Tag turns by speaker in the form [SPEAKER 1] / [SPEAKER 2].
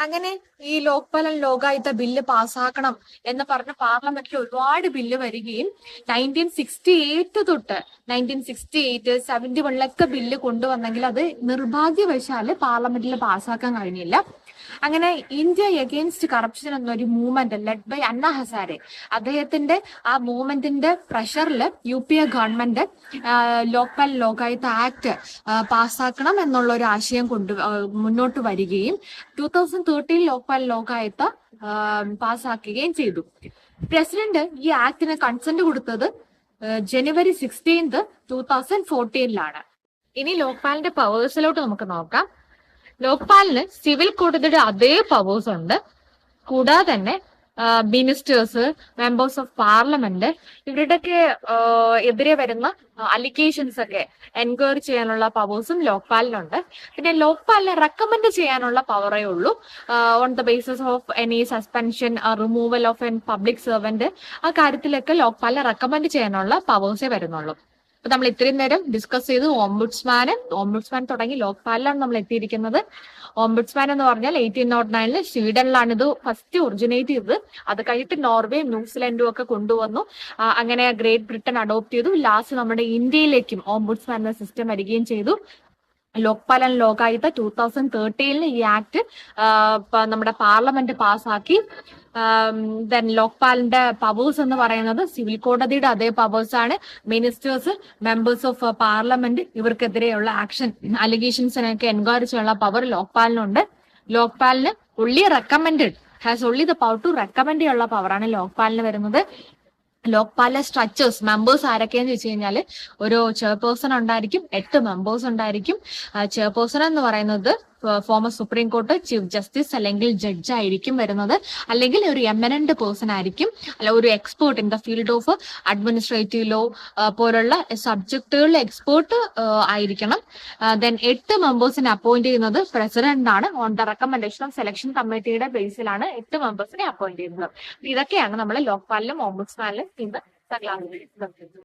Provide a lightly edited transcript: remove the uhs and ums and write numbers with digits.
[SPEAKER 1] അങ്ങനെ ഈ Lokpal and Lokayukta bill പാസ്സാക്കണം എന്ന് പറഞ്ഞ് പാർലമെന്റിൽ ഒരുപാട് ബില്ല് വരികയും 1968 തൊട്ട് 1968-71 ബില്ല് കൊണ്ടുവന്നെങ്കിൽ അത് നിർഭാഗ്യവശാല് പാർലമെന്റിൽ പാസ്സാക്കാൻ കഴിഞ്ഞില്ല. അങ്ങനെ ഇന്ത്യ എഗെയിൻസ്റ്റ് കറപ്ഷൻ എന്നൊരു movement led by Anna Hazare, അദ്ദേഹത്തിന്റെ ആ മൂവ്മെന്റിന്റെ പ്രഷറിൽ UPA government Lokpal Lokayukta act പാസ്സാക്കണം എന്നുള്ള ഒരു ആശയം മുന്നോട്ട് വരികയും 2013 ലോക്പാൽ ലോകായുക്ത പാസ്സാക്കുകയും ചെയ്തു. പ്രസിഡന്റ് ഈ ആക്ടിന് കൺസെന്റ് കൊടുത്തത് ജനുവരി 16, 2014 ഇനി ലോക്പാലിന്റെ പവേഴ്സിലോട്ട് നമുക്ക് നോക്കാം. ലോക്പാലിന് സിവിൽ കോടതിയുടെ അതേ പവേഴ്സ് ഉണ്ട്. കൂടാതെ തന്നെ മിനിസ്റ്റേഴ്സ്, മെമ്പേഴ്സ് ഓഫ് പാർലമെന്റ് ഇവരുടെയൊക്കെ എതിരെ വരുന്ന അലിഗേഷൻസ് ഒക്കെ എൻക്വയറി ചെയ്യാനുള്ള പവേഴ്സും ലോക്പാലിനുണ്ട്. പിന്നെ ലോക്പാലിനെ റെക്കമെൻഡ് ചെയ്യാനുള്ള പവറേ ഉള്ളൂ. On the basis of any suspension, removal of N public servant, ആ കാര്യത്തിലൊക്കെ ലോക്പാലിനെ റെക്കമെൻഡ് ചെയ്യാനുള്ള പവേഴ്സേ വരുന്നുള്ളൂ. അപ്പൊ നമ്മൾ ഇത്രയും നേരം ഡിസ്കസ് ചെയ്തു ഓംബുഡ്സ്മാൻ തുടങ്ങി ലോക്പാലിലാണ് നമ്മൾ എത്തിയിരിക്കുന്നത്. ഓംബുഡ്സ്മാൻ എന്ന് പറഞ്ഞാൽ 1809 സ്വീഡനിലാണ് ഇത് ഫസ്റ്റ് ഒറിജിനേറ്റ് ചെയ്തത്. അത് കഴിഞ്ഞിട്ട് നോർവേയും ന്യൂസിലൻഡും ഒക്കെ കൊണ്ടുവന്നു. അങ്ങനെ ഗ്രേറ്റ് ബ്രിട്ടൻ അഡോപ്റ്റ് ചെയ്തു. ലാസ്റ്റ് നമ്മുടെ ഇന്ത്യയിലേക്കും ഓംബുഡ്സ്മാൻ എന്ന സിസ്റ്റം വരികയും ചെയ്തു. ലോക്പാൽ ആൻഡ് ലോകായുക്ത 2013 ഈ ആക്ട് നമ്മുടെ പാർലമെന്റ് പാസ്സാക്കി. ദെൻ ലോക്പാലിന്റെ പവേഴ്സ് എന്ന് പറയുന്നത് സിവിൽ കോടതിയുടെ അതേ പവേഴ്സ് ആണ്. മിനിസ്റ്റേഴ്സ്, മെമ്പേഴ്സ് ഓഫ് പാർലമെന്റ് ഇവർക്കെതിരെയുള്ള ആക്ഷൻ അലിഗേഷൻസിനൊക്കെ എൻക്വയറി ചെയ്യാനുള്ള പവർ ലോക്പാലിനുണ്ട്. ലോക്പാലിന് has only the power to recommend ചെയ്യാനുള്ള പവറാണ് ലോക്പാലിന് വരുന്നത്. ലോക്പാലിലെ സ്ട്രക്ചേഴ്സ്, മെമ്പേഴ്സ് ആരൊക്കെയെന്ന് ചോദിച്ചു കഴിഞ്ഞാൽ ഒരു ചെയർപേഴ്സൺ ഉണ്ടായിരിക്കും, 8 മെമ്പേഴ്സ് ഉണ്ടായിരിക്കും. ചെയർപേഴ്സൺ എന്ന് പറയുന്നത് former supreme court chief justice അല്ലെങ്കിൽ ജഡ്ജ് ആയിരിക്കും വരുന്നത്, അല്ലെങ്കിൽ ഒരു എമിനന്റ് പേഴ്സൺ ആയിരിക്കും, അല്ല ഒരു expert in the field of administrative law പോലുള്ള സബ്ജക്റ്റുകളിൽ എക്സ്പേർട്ട് ആയിരിക്കണം. ദെൻ 8 മെമ്പേഴ്സിനെ അപ്പോയിന്റ് ചെയ്യുന്നത് പ്രസിഡന്റ് ആണ്. On the recommendation of selection കമ്മിറ്റിയുടെ ബേസിലാണ് 8 മെമ്പേഴ്സിനെ അപ്പോയിന്റ് ചെയ്യുന്നത്. ഇതൊക്കെയാണ് നമ്മൾ ലോക്പാലിലും ഓംബുഡ്സ്മാനിലും ഇന്ന്